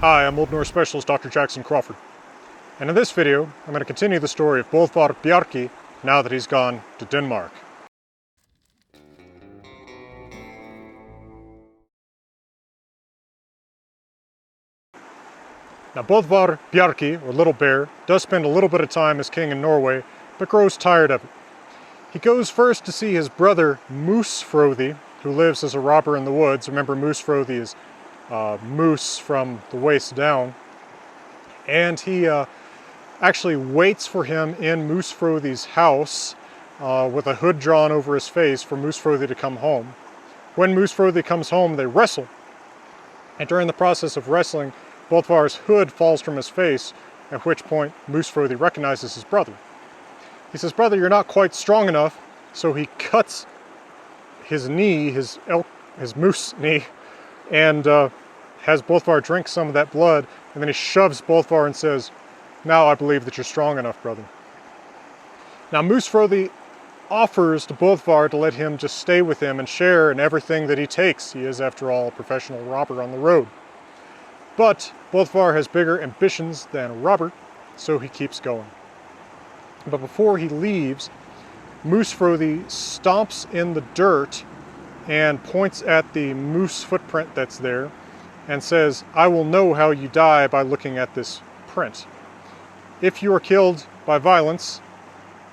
Hi, I'm Old Norse Specialist Dr. Jackson Crawford, and in this video I'm going to continue the story of Bodvar Bjarki now that he's gone to Denmark. Now Bodvar Bjarki, or Little Bear, does spend a little bit of time as king in Norway, but grows tired of it. He goes first to see his brother elk-frothi, who lives as a robber in the woods. Remember, elk-frothi is moose from the waist down. And he actually waits for him in elk-frothi's house with a hood drawn over his face for elk-frothi to come home. When elk-frothi comes home, they wrestle. And during the process of wrestling, Bodvar's hood falls from his face, at which point elk-frothi recognizes his brother. He says, "Brother, you're not quite strong enough," so he cuts his knee, his moose knee, and has Bodvar drink some of that blood, and then he shoves Bodvar and says, "Now I believe that you're strong enough, brother." Now elk-frothi offers to Bodvar to let him just stay with him and share in everything that he takes. He is, after all, a professional robber on the road. But Bodvar has bigger ambitions than a robber, so he keeps going. But before he leaves, elk-frothi stomps in the dirt and points at the moose footprint that's there and says, "I will know how you die by looking at this print. If you are killed by violence,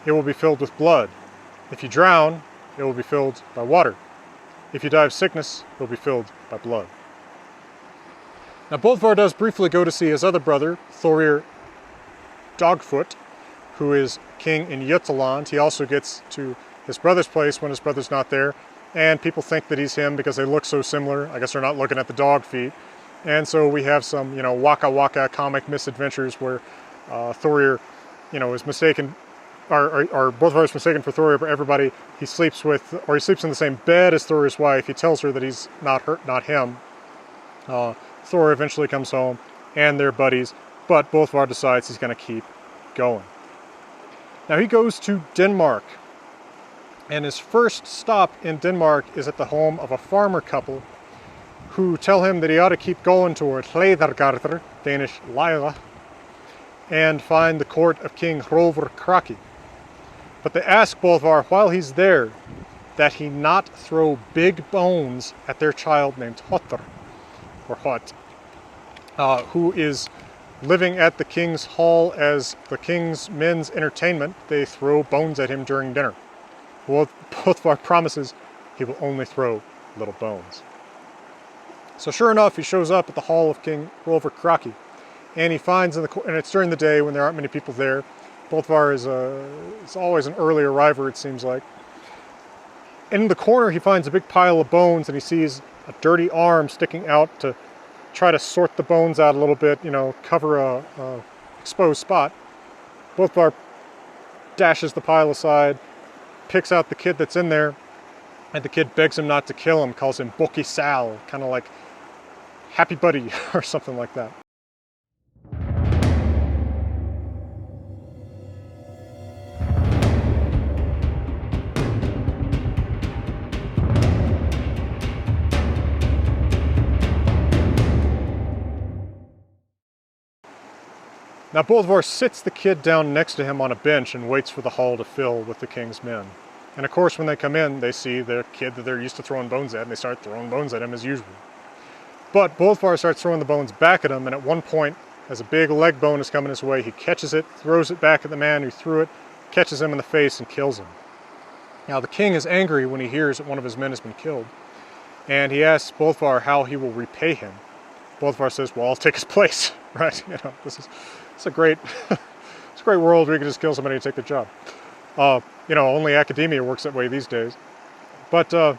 it will be filled with blood. If you drown, it will be filled by water. If you die of sickness, it will be filled by blood." Now Bodvar does briefly go to see his other brother, Thorir Dogfoot, who is king in Jutland. He also gets to his brother's place when his brother's not there, and people think that he's him because they look so similar. I guess they're not looking at the dog feet. And so we have some, waka waka comic misadventures where Thorir, is mistaken, or Bodvar is mistaken for Thorir, but everybody he sleeps with, or he sleeps in the same bed as Thorir's wife. He tells her that he's not him. Thorir eventually comes home, and they're buddies, but Bodvar decides he's going to keep going. Now he goes to Denmark, and his first stop in Denmark is at the home of a farmer couple who tell him that he ought to keep going toward Hleyðargarður, Danish Lyra, and find the court of King Hrólf Kraki. But they ask Bodvar while he's there that he not throw big bones at their child named Hotr, or Hot, who is living at the king's hall as the king's men's entertainment. They throw bones at him during dinner. Well, Bodvar promises he will only throw little bones. So sure enough, he shows up at the hall of King Hrólf Kraki, and he finds and it's during the day when there aren't many people there. Bodvar is always an early arriver, it seems like. In the corner, he finds a big pile of bones, and he sees a dirty arm sticking out to try to sort the bones out a little bit, cover a exposed spot. Bodvar dashes the pile aside, picks out the kid that's in there, and the kid begs him not to kill him, calls him Boki Sal, kind of like happy buddy or something like that. Now Bodvar sits the kid down next to him on a bench and waits for the hall to fill with the king's men. And of course when they come in, they see the kid that they're used to throwing bones at, and they start throwing bones at him as usual. But Bodvar starts throwing the bones back at him, and at one point, as a big leg bone is coming his way, he catches it, throws it back at the man who threw it, catches him in the face, and kills him. Now the king is angry when he hears that one of his men has been killed, and he asks Bodvar how he will repay him. Bodvar says, "Well, I'll take his place," right? It's a great world where you can just kill somebody and take their job. Only academia works that way these days. But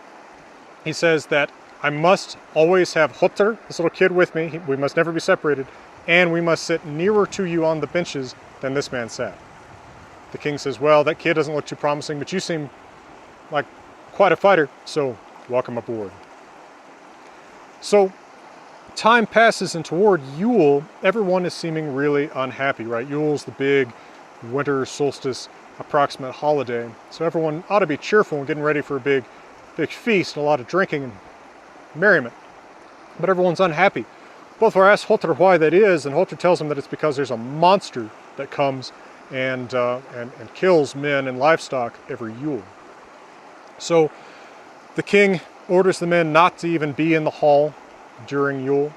he says that I must always have Hotr, this little kid, with me. We must never be separated, and we must sit nearer to you on the benches than this man sat. The king says, "Well, that kid doesn't look too promising, but you seem like quite a fighter, so welcome aboard." So time passes, and toward Yule, everyone is seeming really unhappy, right? Yule's the big winter solstice approximate holiday, so everyone ought to be cheerful and getting ready for a big feast and a lot of drinking and merriment. But everyone's unhappy. Bodvar asks Hotr why that is, and Hotr tells him that it's because there's a monster that comes and kills men and livestock every Yule. So the king orders the men not to even be in the hall during Yule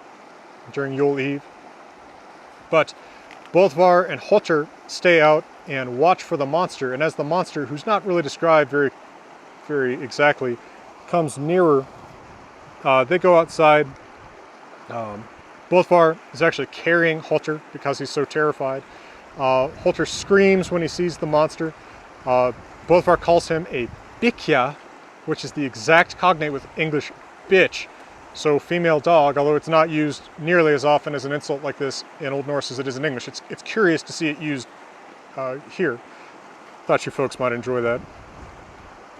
Eve. But Bodvar and Hotr stay out and watch for the monster, and as the monster, who's not really described very, very exactly, comes nearer, they go outside. Bodvar is actually carrying Hotr because he's so terrified. Hotr screams when he sees the monster. Bodvar calls him a bikja, which is the exact cognate with English bitch. So female dog, although it's not used nearly as often as an insult like this in Old Norse as it is in English. It's curious to see it used here. Thought you folks might enjoy that.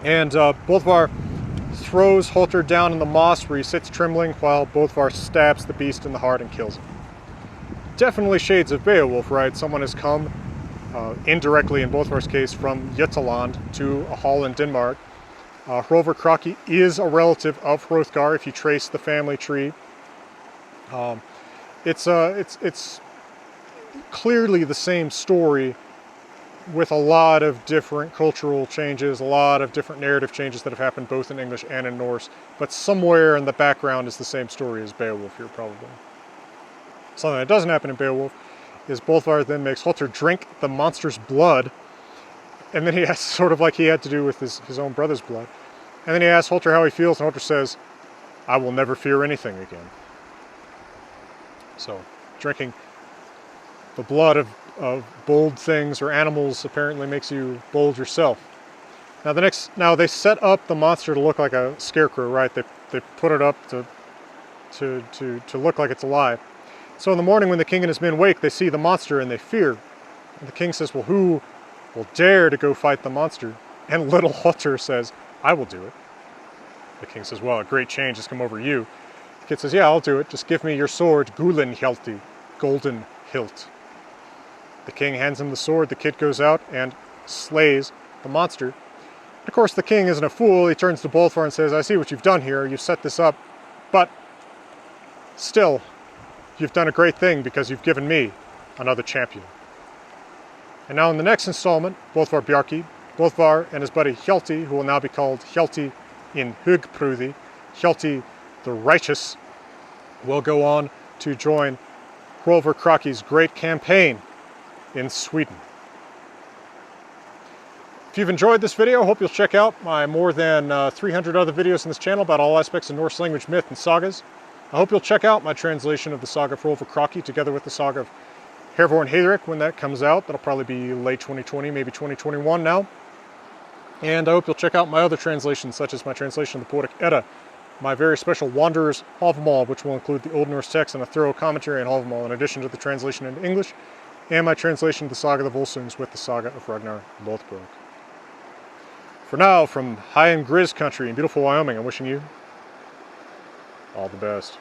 And Bodvar throws Hotr down in the moss where he sits trembling while Bodvar stabs the beast in the heart and kills him. Definitely shades of Beowulf, right? Someone has come indirectly in Bodvar's case from Jutland to a hall in Denmark. Hrólfr Kraki is a relative of Hrothgar if you trace the family tree. It's clearly the same story with a lot of different cultural changes, a lot of different narrative changes that have happened both in English and in Norse, but somewhere in the background is the same story as Beowulf here, probably. Something that doesn't happen in Beowulf is Bodvar then makes Hotr drink the monster's blood, and then he asks, sort of like he had to do with his own brother's blood. And then he asks Hotr how he feels, and Hotr says, "I will never fear anything again." So, drinking the blood of bold things or animals apparently makes you bold yourself. Now they set up the monster to look like a scarecrow, right? They put it up to look like it's alive. So in the morning when the king and his men wake, they see the monster and they fear. And the king says, "Well, who will dare to go fight the monster?" And little Hotr says, "I will do it." The king says, "Well, a great change has come over you." The kid says, "Yeah, I'll do it. Just give me your sword, Gullinhjalti, golden hilt." The king hands him the sword. The kid goes out and slays the monster. And of course, the king isn't a fool. He turns to Bodvar and says, "I see what you've done here. You've set this up, but still, you've done a great thing because you've given me another champion." And now in the next installment, Boðvarr Bjarki, Bodvar and his buddy Hjalti, who will now be called Hjalti in Hugprúði, Hjalti the Righteous, will go on to join Hrólfr Kraki's great campaign in Sweden. If you've enjoyed this video, I hope you'll check out my more than 300 other videos on this channel about all aspects of Norse language, myth, and sagas. I hope you'll check out my translation of the Saga of Hrólf Kraki together with the Saga of Hrólf when that comes out. That'll probably be late 2020, maybe 2021 now. And I hope you'll check out my other translations, such as my translation of the Poetic Edda, my very special Wanderer's Hávamál, which will include the Old Norse text and a thorough commentary on Hávamál, in addition to the translation into English, and my translation of the Saga of the Volsungs with the Saga of Ragnar Lothbrok. For now, from high in Grizz country in beautiful Wyoming, I'm wishing you all the best.